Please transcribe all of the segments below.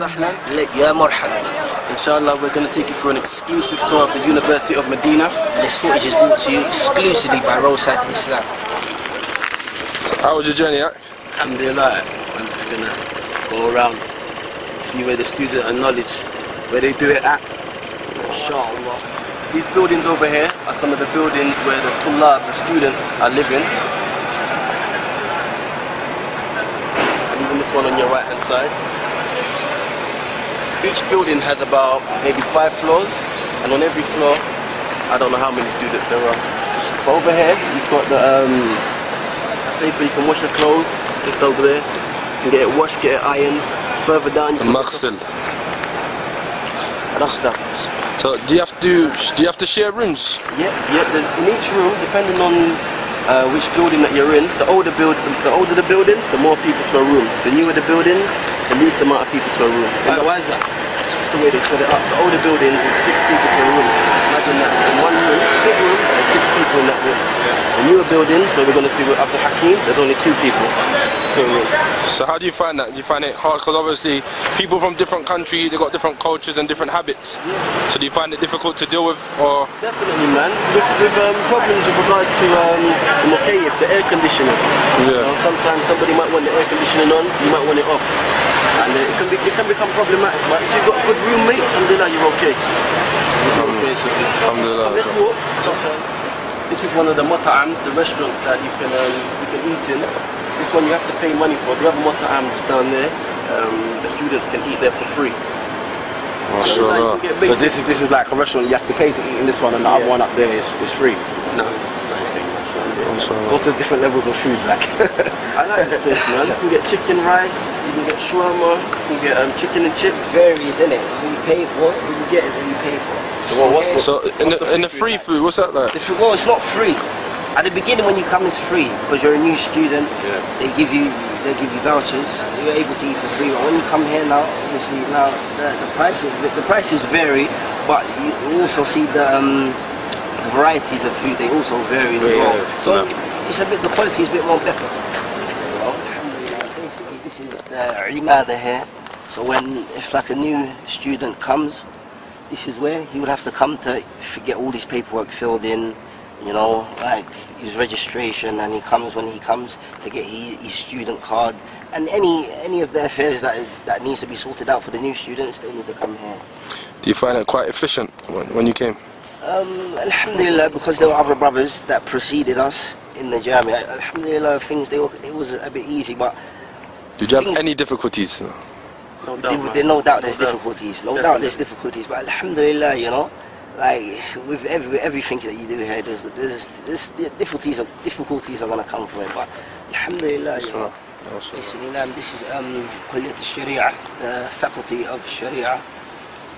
sahlan. Ya marhaban. Inshallah, we're going to take you through an exclusive tour of the University of Medina. This footage is brought to you exclusively by Roadside to Islam. So how was your journey, Ak? Alhamdulillah, I'm just going to go around, see where the student and knowledge, where they do it at. Inshallah. These buildings over here are some of the buildings where the tullab, the students, are living. And even this one on your right hand side. Each building has about maybe 5 floors, and on every floor, I don't know how many students there are. But over here, you've got the place where you can wash your clothes, just over there. You can get it washed, get it ironed. Further down, you can Maghsil. That's that. So do you have to share rooms? Yeah. In each room, depending on which building that you're in, the older the building, the more people to a room. The newer the building, the least amount of people to a room. Why is that? That's the way they set it up. The older building is 6 people to a room. Imagine that in one room, big room, and 6 people in that room. The newer buildings, where we're going to see with Abdul Hakim, there's only 2 people to a room. So how do you find that? Do you find it hard? Because obviously people from different countries, they've got different cultures and different habits. Yeah. So do you find it difficult to deal with? Or Definitely, man. With problems with regards to the mukayif, the air conditioning. Yeah. You know, sometimes somebody might want the air conditioning on, you might want it off. And it can become problematic. But if you've got good roommates, alhamdulillah, you're okay. alhamdulillah. Let's walk. This is one of the mat'ams, the restaurants that you can eat in. This one you have to pay money for. The other mat'ams down there, the students can eat there for free. Mashallah. So this is like a restaurant, you have to pay to eat in this one, and the other one up there is free. No, same thing. So what's the different levels of food like? I like this place, man. You can get chicken rice, you can get shawarma, you can get chicken and chips. Varies, isn't it? What you pay for, what you get is what you pay for. So in the free food, what's that like? Well, it's not free. At the beginning, when you come, it's free because you're a new student. Yeah. They give you vouchers. You're able to eat for free. But when you come here now, obviously now the prices vary, but you also see the varieties of food. They also vary as well. So it's the quality is a bit more better. Basically, this is the imada here. So if like a new student comes, this is where he would have to come to get all his paperwork filled in. You know, like his registration, and when he comes to get his student card, and any of the affairs that needs to be sorted out for the new students, they need to come here. Do you find it quite efficient when you came? Alhamdulillah, because there were other brothers that preceded us in the Jamia. Alhamdulillah, it was a bit easy, but did you have any difficulties? No doubt, no doubt there's difficulties. No doubt there's difficulties, but alhamdulillah, you know. Like with everything that you do here, there's difficulties are gonna come from it. But alhamdulillah, you know, basically, this is Complet Sharia, the faculty of Sharia.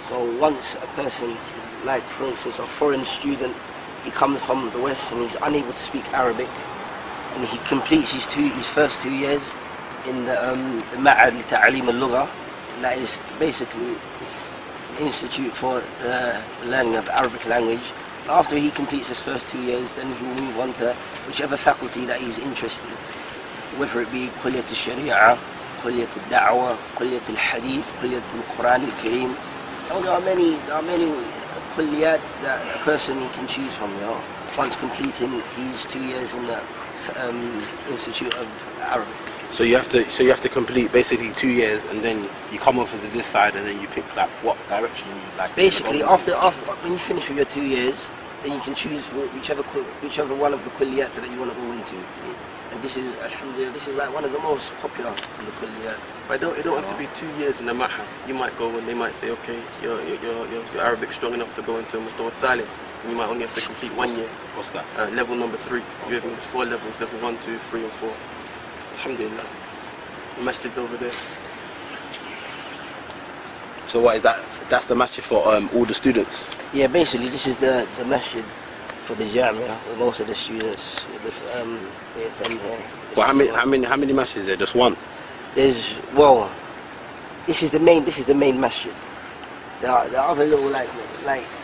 So once a person, like for instance, a foreign student, he comes from the West and he's unable to speak Arabic, and he completes his first 2 years in the Ma'ad Ta'aleem al-Lugha, that is basically institute for the learning of the Arabic language. After he completes his first 2 years, then he will move on to whichever faculty that he's interested in, whether it be Kulliyat al-Sharia, Kulliyat al-Da'wah, Kulliyat al-Hadith, Kulliyat al-Quran al-Kareem. There are many kulliyat that a person can choose from, you know, once completing his 2 years in the Institute of Arabic. So you have to complete basically 2 years, and then you come over to this side, and then you pick like what direction you like. Basically, after when you finish with your 2 years, then you can choose for whichever one of the kulliyat that you want to go into. And this is, alhamdulillah, this is like one of the most popular in the kulliyat. But it don't have to be 2 years in the ma'had. You might go and they might say, okay, your Arabic strong enough to go into Mustawa Thalith, and you might only have to complete 1 year. What's that? Level number 3. You have me? There's 4 levels: level 1, 2, 3, and 4. Alhamdulillah. The masjid's over there. So what is that? That's the masjid for all the students? Yeah, basically this is the masjid for the Jamia, where most of the students they attend here. Well, how many masjids is there? Just one? This is the main masjid. There are other little like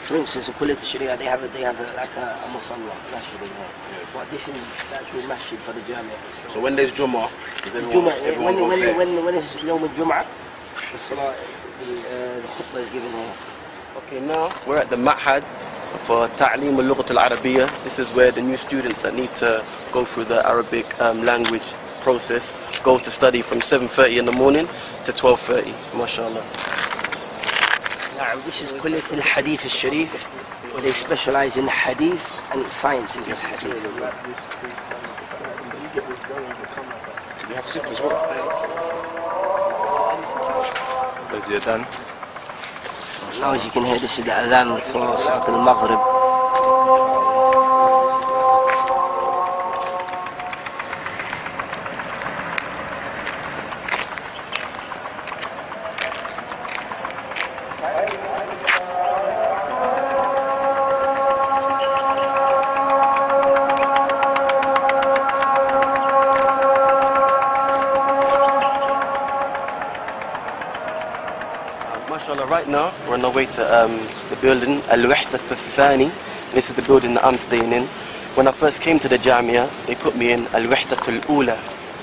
for instance, in Complet Sharia they have like a musalla masjid in here. But this is the actual masjid for the Jamia. So when there's Jummah, when it's Yawm al-Jum'ah, the khutbah is given here. Okay, now we're at the Ma'had for Ta'aleem al-Lughat al-Arabiyyah. This is where the new students that need to go through the Arabic language process go to study from 7:30 in the morning to 12:30. MashaAllah. Now, this is Kullit al-Hadith al-Sharif, where they specialize in hadith and sciences of hadith. You have sick as well. Is it done? Now, as you can hear, this is the adhan for Salat al-Maghrib. MashaAllah, right now we're on our way to the building Al-Wahdat al-Thani. This is the building that I'm staying in. When I first came to the Jamia, they put me in Al-Wahdat al-Ula,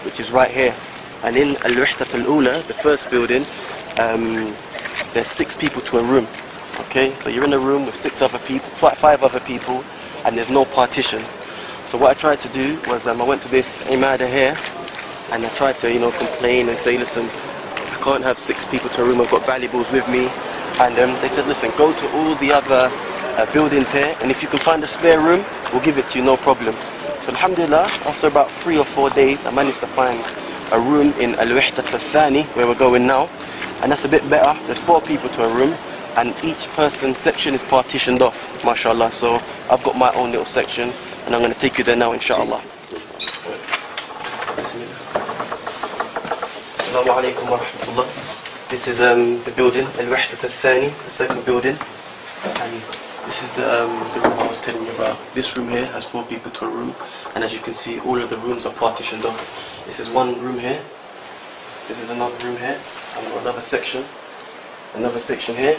which is right here. And in Al-Wahdat al-Ula, the first building, there's 6 people to a room. Okay, so you're in a room with 5 other people, and there's no partition. So what I tried to do was I went to this Imada here, and I tried to complain and say, listen, I can't have 6 people to a room, I've got valuables with me. And they said, listen, go to all the other buildings here, and if you can find a spare room, we'll give it to you, no problem. So alhamdulillah, after about 3 or 4 days, I managed to find a room in Al-Wahdat al-Thani, where we're going now. And that's a bit better. There's 4 people to a room, and each person's section is partitioned off, mashallah. So I've got my own little section, and I'm going to take you there now, inshallah. Assalamu alaikum wa rahmatullah. This is the building, Al-Wahdat al-Thani, the second building. And this is the room I was telling you about. This room here has 4 people to a room, and as you can see, all of the rooms are partitioned off. This is one room here, this is another room here, and another section here,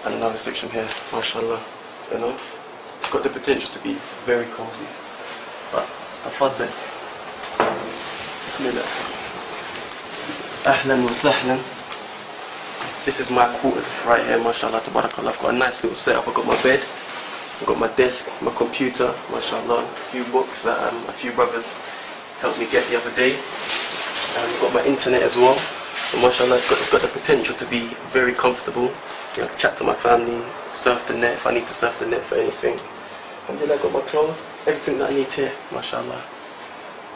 and another section here, mashallah. It's got the potential to be very cozy. But tafaddal. Bismillah. Ahlan wa sahlan. This is my quarters right here, mashallah, tabarakallah. I've got a nice little setup. I've got my bed, I've got my desk, my computer, mashallah, a few books that a few brothers helped me get the other day. I've got my internet as well. So mashallah, it's got the potential to be very comfortable. Chat to my family, surf the net if I need to surf the net for anything. Alhamdulillah, I've got my clothes, everything that I need here, mashallah.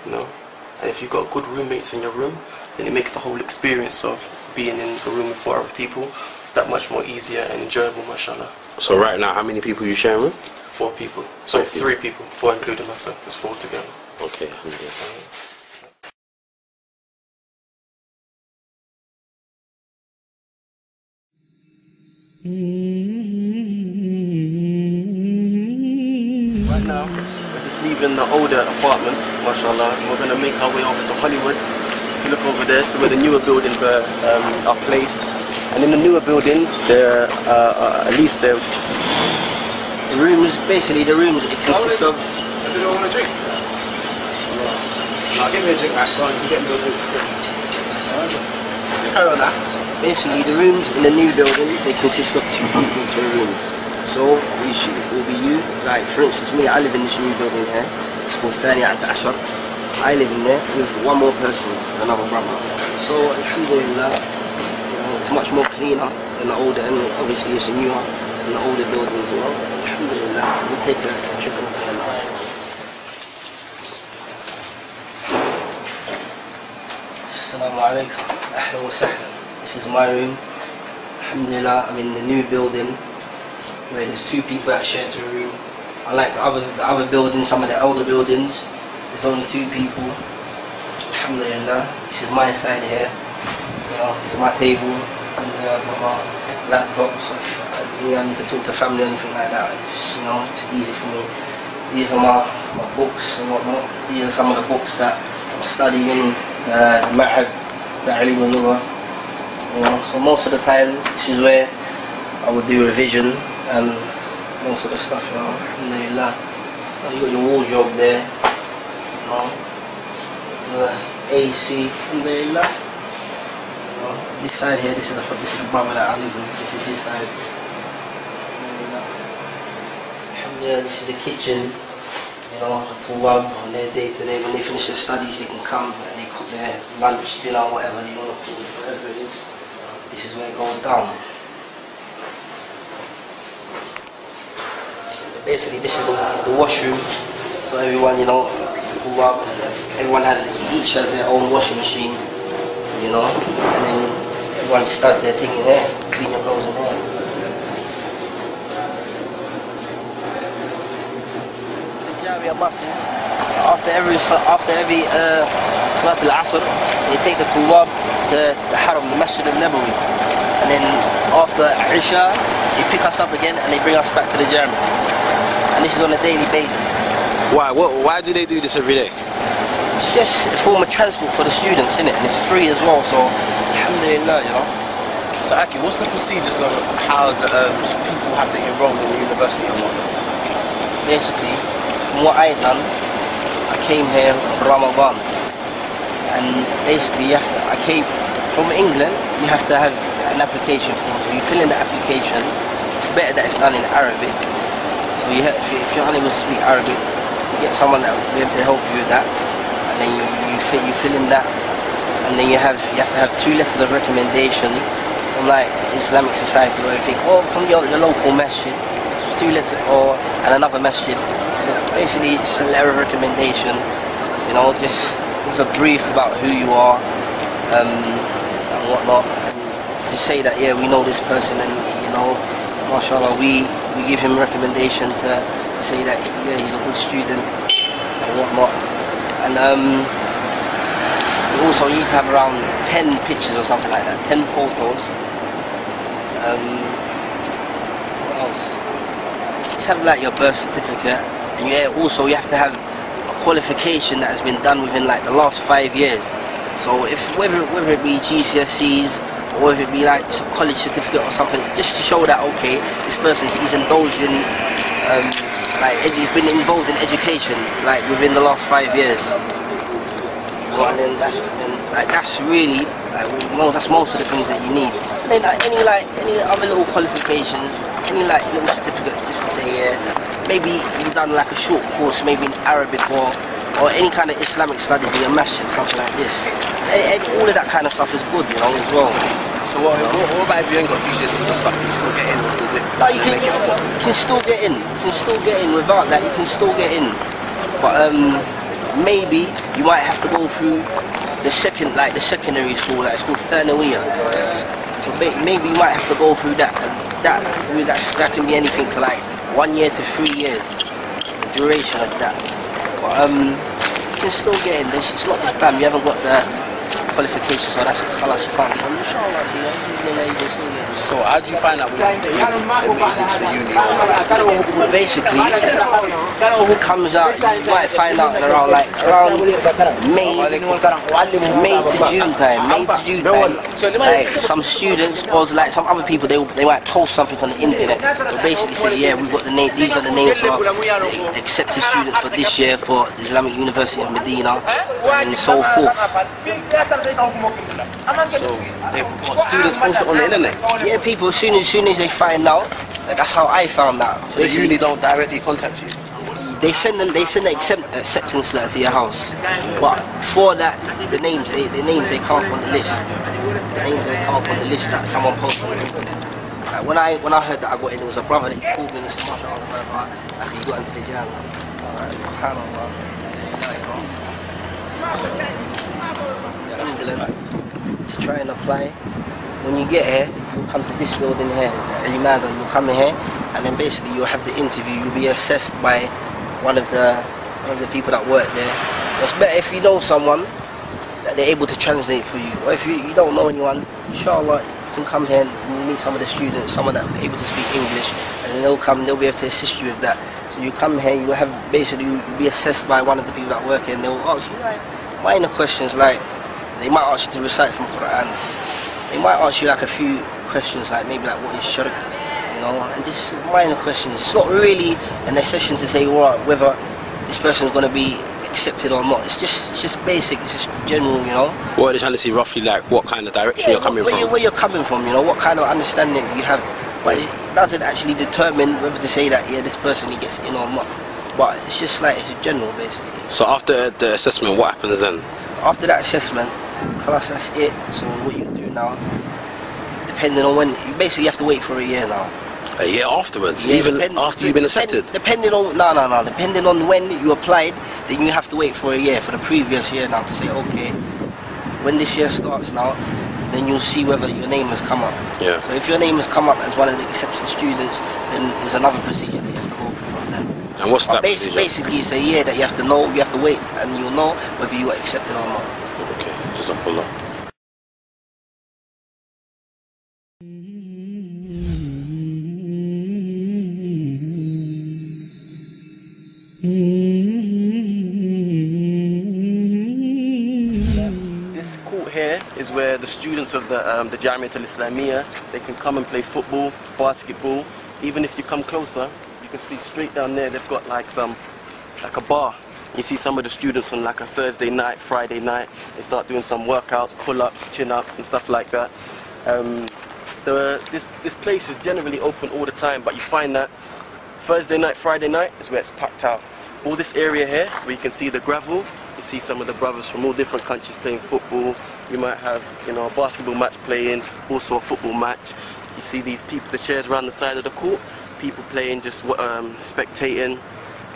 And if you've got good roommates in your room, then it makes the whole experience of being in a room with 4 other people that much more easier and enjoyable, mashallah. So right now, how many people are you sharing with? 4 people. Sorry, 3 people. 4 including myself. There's 4 together. Okay. Right now, we're just leaving the older apartments, mashallah, and we're going to make our way over to Hollywood. If you look over there, so where the newer buildings are placed. And in the newer buildings, there at least there. The rooms, basically the rooms, it consists of... Does anyone want a drink? I'll give me a drink, right? Go on, you get me a drink. Carry on that. Basically, the rooms in the new building, they consist of 2 people to a room. So, it will be you, like for instance me, I live in this new building here, it's called Thani Ashar. I live in there with 1 more person, another brother. So, alhamdulillah, it's much more cleaner than the older, and obviously it's newer than the older buildings as well. Alhamdulillah, we'll take a trip over there now. Assalamu alaikum, ahlan wa sahlan. This is my room. Alhamdulillah, I'm in the new building where there's 2 people that share to a room. Unlike the other buildings, some of the older buildings, there's only 2 people. Alhamdulillah, this is my side here. This is my table, and I've got my laptop, so if I need to talk to family or anything like that, it's easy for me. These are my books and whatnot. These are some of the books that I'm studying, the Ma'had, Ta'aleem al-Lughat. So most of the time, this is where I would do revision and most of the stuff, alhamdulillah. So you got your wardrobe there, the AC, alhamdulillah. know, this side here, this is the brother that I live with. This is his side. Yeah, this is the kitchen. You know, to work on their day to day. When they finish their studies, they can come and they cook their lunch, dinner, whatever you want to call it, whatever it is. This is where it goes down. Basically, this is the washroom. So everyone, you know, everyone each has their own washing machine, you know, and then everyone just does their thing in there, clean your clothes in there. Jamiya buses, after every Salat al-Asr, they take the tuwab to the Haram, the Masjid al-Nabawi, and then after Isha, they pick us up again and they bring us back to the Jamiya. And this is on a daily basis. Why do they do this every day? It's just a form of transport for the students, innit? And it's free as well, so alhamdulillah, you know. So Aki, what's the procedures of how the people have to enroll in the university and whatnot? Basically, from what I done, I came here for Ramadan. And basically, I came from England, you have to have an application form. So you fill in the application. It's better that it's done in Arabic. So you have, if you're unable to speak Arabic, you get someone that will be able to help you with that, and then you fill in that, and then you have to have 2 letters of recommendation from like Islamic society or anything, or from your local masjid. It's 2 letters, and another masjid. Basically, it's a letter of recommendation, you know, just with a brief about who you are and whatnot, and to say that yeah, we know this person, and you know, mashallah, we give him recommendation to say that yeah, he's a good student and whatnot. And also you need to have around 10 pictures or something like that, 10 photos. What else? Just have like your birth certificate, and also you have to have a qualification that has been done within like the last 5 years. So whether it be GCSEs, or whether it be like a college certificate or something, just to show that okay, this person's indulged in, he's been involved in education like within the last 5 years. So and then that's really that's most of the things that you need. And then any other little qualifications, any like little certificates, just to say yeah, maybe you've done like a short course, maybe in Arabic or any kind of Islamic studies in your masjid, something like this. And all of that kind of stuff is good, you know, as well. So what about if you ain't got GCSEs and stuff, can you still get in, or does it? No, you can still get in. You can still get in without that. You can still get in, but maybe you might have to go through the secondary school. Like it's called Thanawiyah. So maybe you might have to go through that. That can be anything to like 1 year to 3 years, the duration of that. But you can still get in. It's not just bam. You haven't got the qualifications, so that's it. Khalas, you can't. Inshallah, so how do you find out when you admitted to the uni? Basically, it comes out. You might find out in around May to June time. Like some students or like some other people, they might post something on the internet. So basically say, yeah, we've got the name. These are the names for the accepted students for this year for the Islamic University of Médine, and so forth. So students post it on the internet? Yeah, people as soon as they find out, that's how I found out. So the uni don't directly contact you? They send the acceptance letter to your house. But for that, the names they come up on the list. The names they come up on the list that someone posted on the internet. Like when I heard that I got in, it was a brother that called me and said, "MashaAllah, you got into the jam." Subhan'Allah. To try and apply. When you get here, you'll come to this building here, Riyad, and you'll come in here, and then basically you'll have the interview. You'll be assessed by one of the people that work there. It's better if you know someone that they're able to translate for you, or if you don't know anyone, inshallah, you can come here and meet some of the students, someone that's able to speak English, and then they'll be able to assist you with that. So you come here, you'll be assessed by one of the people that work here, and they'll ask you like minor questions, like they might ask you to recite some Quran. They might ask you like a few questions, like maybe like what is shirk, you know, and just minor questions. It's not really an accession to say whether this person is going to be accepted or not. It's just basic. It's just general, you know. What are they trying to see roughly, like what kind of direction you're coming from? Where you're coming from, you know, what kind of understanding you have. But it doesn't actually determine whether to say that, yeah, this person he gets in or not. But it's just like, it's general basically. So after the assessment, what happens then? After that assessment, class, that's it. So what you do now, depending on when, you basically have to wait for a year now. A year afterwards? Yeah, even after you've been accepted? Depending on, no. Depending on when you applied, then you have to wait for a year, for the previous year now, to say, okay, when this year starts now, then you'll see whether your name has come up. Yeah. So if your name has come up as one of the accepted students, then there's another procedure that you have to go through from then. And what's that procedure? Basically, it's a year that you have to know, you have to wait, and you'll know whether you are accepted or not. Okay, Jazakallah. This court here is where the students of the Jamiat al-Islamiyya, they can come and play football, basketball. Even if you come closer, you can see straight down there they've got like a bar. You see some of the students on like a Thursday night, Friday night, they start doing some workouts, pull-ups, chin-ups and stuff like that. This place is generally open all the time, but you find that Thursday night, Friday night is where it's packed out. All this area here, where you can see the gravel, you see some of the brothers from all different countries playing football. You might have, you know, a basketball match playing, also a football match. You see these people, the chairs around the side of the court, people playing, just spectating.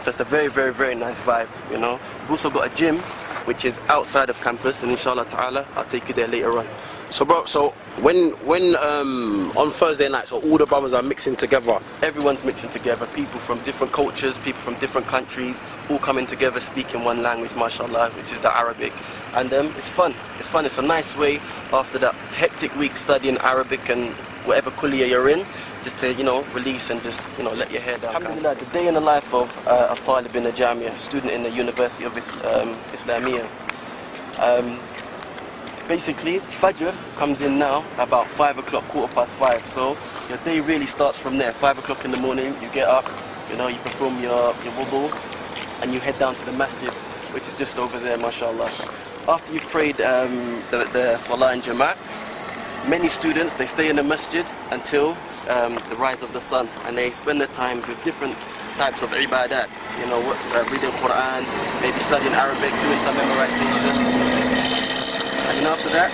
So it's a very, very, very nice vibe, you know. We've also got a gym, which is outside of campus, and inshallah ta'ala, I'll take you there later on. So bro, so when on Thursday night, so all the brothers are mixing together? Everyone's mixing together, people from different cultures, people from different countries, all coming together speaking one language, mashallah, which is the Arabic. And it's fun, it's a nice way after that hectic week studying Arabic and whatever kuliya you're in, just to, you know, release and just, you know, let your hair down. Alhamdulillah, the day in the life of a talib in the Jamia, student in the University of Islamiyya. Basically, Fajr comes in now about 5 o'clock, 5:15. So your day really starts from there. 5 o'clock in the morning, you get up, you know, you perform your wudu, and you head down to the masjid, which is just over there, mashallah. After you've prayed the salah in Jama'at, many students, they stay in the masjid until the rise of the sun, and they spend their time with different types of ibadat, you know, reading Quran, maybe studying Arabic, doing some memorization. And then after that,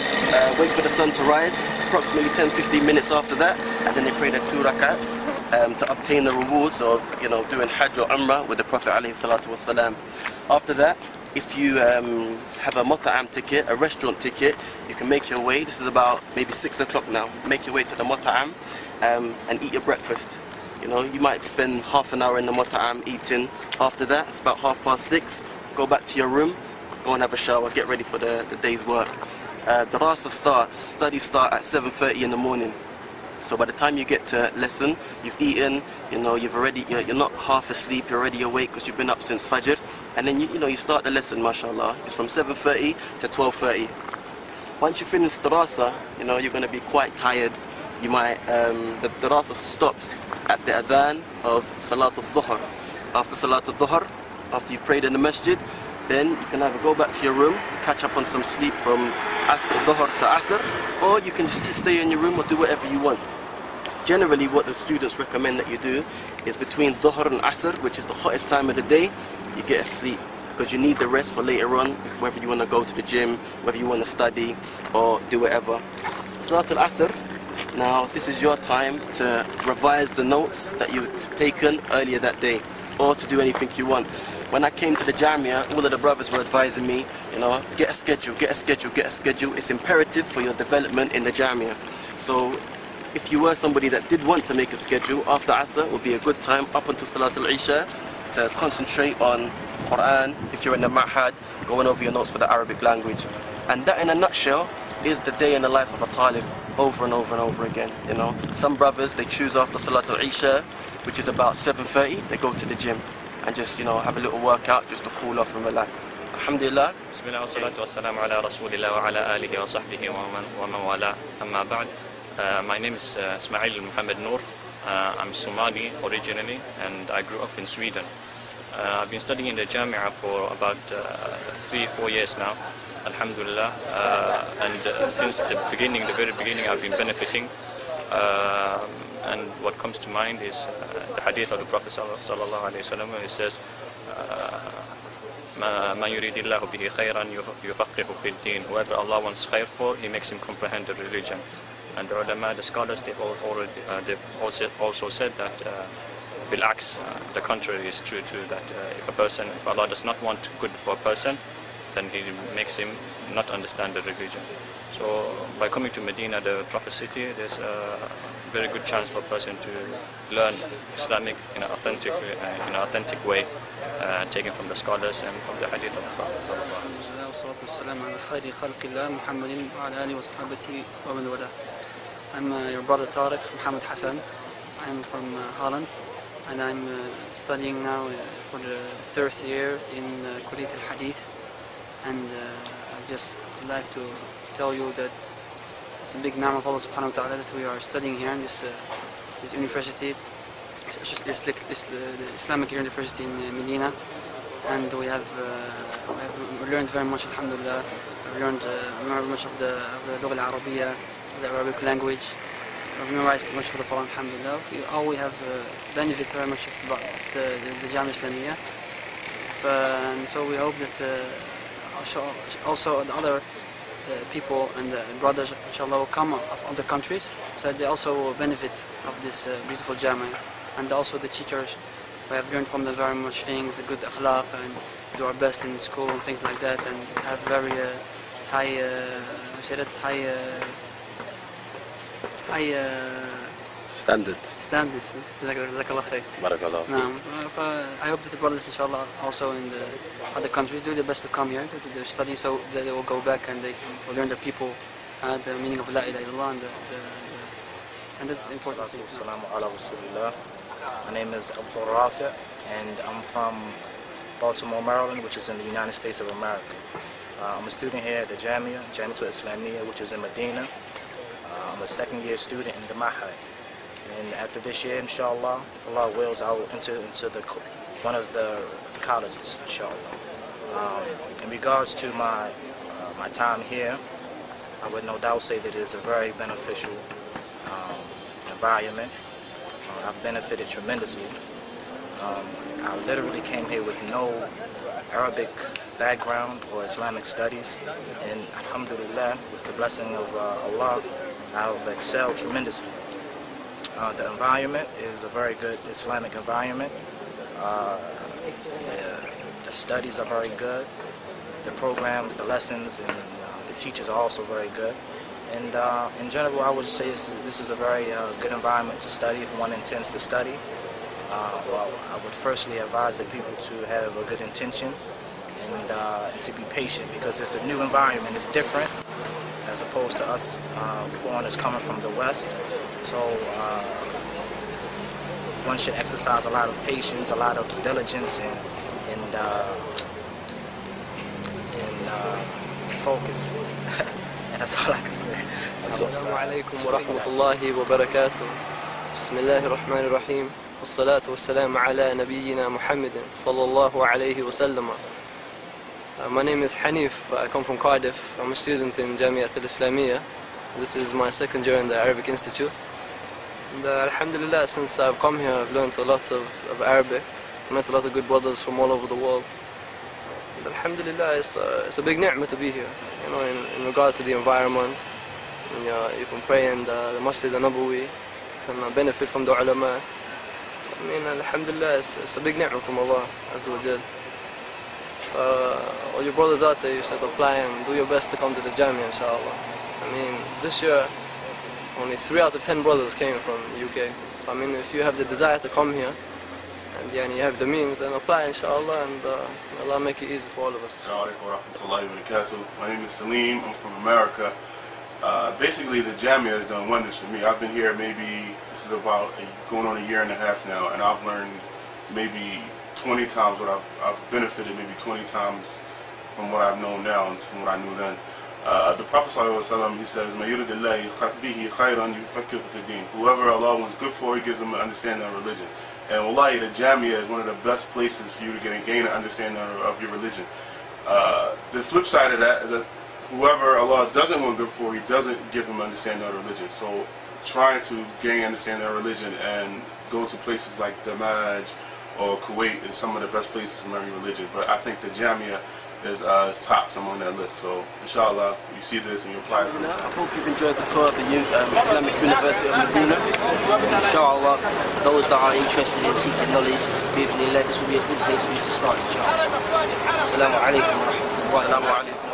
wait for the sun to rise, approximately 10-15 minutes after that, and then they pray their 2 rakats to obtain the rewards of, you know, doing Hajj or Umrah with the Prophet ﷺ. After that, if you have a mut'am ticket, a restaurant ticket, you can make your way, this is about maybe 6 o'clock now, make your way to the mut'am and eat your breakfast. You know, you might spend half an hour in the mut'am eating. After that, it's about 6:30, go back to your room, go and have a shower, get ready for the day's work. Darasa starts, studies start at 7:30 in the morning. So by the time you get to lesson, you've eaten, you know, you're not half asleep, you're already awake because you've been up since Fajr. And then you know, you start the lesson, mashallah. It's from 7:30 to 12:30. Once you finish Darasa, you know, you're going to be quite tired. You might, the Darasa stops at the adhan of Salat al-Dhuhr. After Salat al-Dhuhr, after you've prayed in the masjid, then you can either go back to your room, catch up on some sleep from Dhuhr to Asr, or you can just stay in your room or do whatever you want. Generally, what the students recommend that you do is between Dhuhr and Asr, which is the hottest time of the day, you get asleep, because you need the rest for later on, whether you want to go to the gym, whether you want to study, or do whatever. Salat al-Asr, now this is your time to revise the notes that you've taken earlier that day, or to do anything you want. When I came to the Jamia, all of the brothers were advising me, you know, get a schedule, get a schedule, get a schedule. It's imperative for your development in the Jamia. So if you were somebody that did want to make a schedule, after Asr would be a good time up until Salat al-Isha to concentrate on Quran. If you're in the Ma'had, going over your notes for the Arabic language. And that in a nutshell is the day in the life of a talib, over and over and over again, you know. Some brothers, they choose after Salat al-Isha, which is about 7:30, they go to the gym and just, you know, have a little workout just to cool off and relax. Alhamdulillah. Bismillah wa salatu wa salam ala rasulillah wa ala alihi wa sahbihi wa man wala. Amma ba'd. My name is Ismail Muhammad Noor. I'm Somali originally, and I grew up in Sweden. I've been studying in the Jamia for about 3-4 years now, alhamdulillah, and since the very beginning, I've been benefiting. And what comes to mind is the hadith of the Prophet sallallahu alaihi wasallam. He says, "Ma yuridillahu bihi khayran yufaqihu fid din." Whoever Allah wants khair for, He makes him comprehend the religion. And the ulama, the scholars, they've also said that bil-aks, the contrary is true too. That if Allah does not want good for a person, then He makes him not understand the religion. So by coming to Medina, the Prophet city, there's a very good chance for a person to learn Islamic in an authentic way, taken from the scholars and from the hadith of the Prophet. I'm your brother Tariq Muhammad Hassan. I'm from Holland, and I'm studying now for the 3rd year in Kulliyat al-Hadith. And I'd just like to tell you that it's a big name of Allah Subhanahu wa Ta'ala that we are studying here in this university, the Islamic University in Medina. And we have learned very much, alhamdulillah. We've learned very much of the Lugha al-Arabiya, the Arabic language. We've memorized much of the Quran, alhamdulillah. We have benefited very much of the Jamia Islamiyya. And so we hope that also the other people and the brothers, inshallah, will come of other countries, so that they also will benefit of this beautiful Jamia. And also the teachers, we have learned from them very much things, the good akhlaq, and do our best in school and things like that, and have very high standards. Jazakallah khair. Barakallah. I hope that the brothers, inshallah, also in the other countries do their best to come here, that they're studying, so that they will go back and they will learn the people the meaning of La ilaha illallah, and that's important. Assalamu ala rasulillah. My name is Abdul Rafi, and I'm from Baltimore, Maryland, which is in the United States of America. I'm a student here at the Jamia Islamiyya, which is in Medina. I'm a 2nd year student in the Mahad. And after this year, inshallah, if Allah wills, I will enter into one of the colleges, inshallah. In regards to my time here, I would no doubt say that it is a very beneficial environment. I've benefited tremendously. I literally came here with no Arabic background or Islamic studies, and alhamdulillah, with the blessing of Allah, I've excelled tremendously. The environment is a very good Islamic environment. The studies are very good. The programs, the lessons, and the teachers are also very good. And in general, I would say this is a very good environment to study if one intends to study. Well, I would firstly advise the people to have a good intention and to be patient, because it's a new environment. It's different as opposed to us foreigners coming from the West. So one should exercise a lot of patience, a lot of diligence, and focus. And that's all I can say. Assalamu alaikum wa rahmatullahi wa barakatuh. Bismillahir Rahmanir Rahim. Wassalatu wassalamu ala nabiyyina Muhammadin sallallahu alayhi wa sallam. My name is Hanif. I come from Cardiff. I'm a student in Jamiat al-Islamiyya. This is my 2nd year in the Arabic Institute. And alhamdulillah, since I've come here, I've learned a lot of Arabic. I met a lot of good brothers from all over the world. And alhamdulillah, it's a big ni'mah to be here. You know, in regards to the environment, you can pray in the Masjid al-Nabawi, you can benefit from the ulama. I mean, alhamdulillah, it's a big ni'mah from Allah Azza wa Jal. So all your brothers out there, you should apply and do your best to come to the Jamia, inshallah. I mean, this year, only 3 out of 10 brothers came from UK. So I mean, if you have the desire to come here, and you have the means, then apply, inshallah, and Allah make it easy for all of us. Assalamu alaikum wa rahmatullahi wa barakatuh. My name is Salim. I'm from America. Basically, the Jamia has done wonders for me. I've been here this is about going on a year and a half now, and I've learned maybe 20 times what I've benefited, maybe 20 times from what I've known now and from what I knew then. The Prophet ﷺ, he says, "Ma yuridillahi bihi khayran yufaqihu fid din." Whoever Allah wants good for, he gives them an understanding of religion. And wallahi, the Jamia is one of the best places for you to gain an understanding of your religion. The flip side of that is that whoever Allah doesn't want good for, He doesn't give them understanding of religion. So trying to gain understanding of religion and go to places like Damaj or Kuwait is some of the best places to learn religion. But I think the Jamia is tops among that list. So inshallah, you see this and you apply it. I hope you've enjoyed the tour of the Islamic University of Medina. Inshallah, for those that are interested in seeking knowledge, this will be a good place for you to start, inshallah. Assalamu alaikum wa rahmatullah.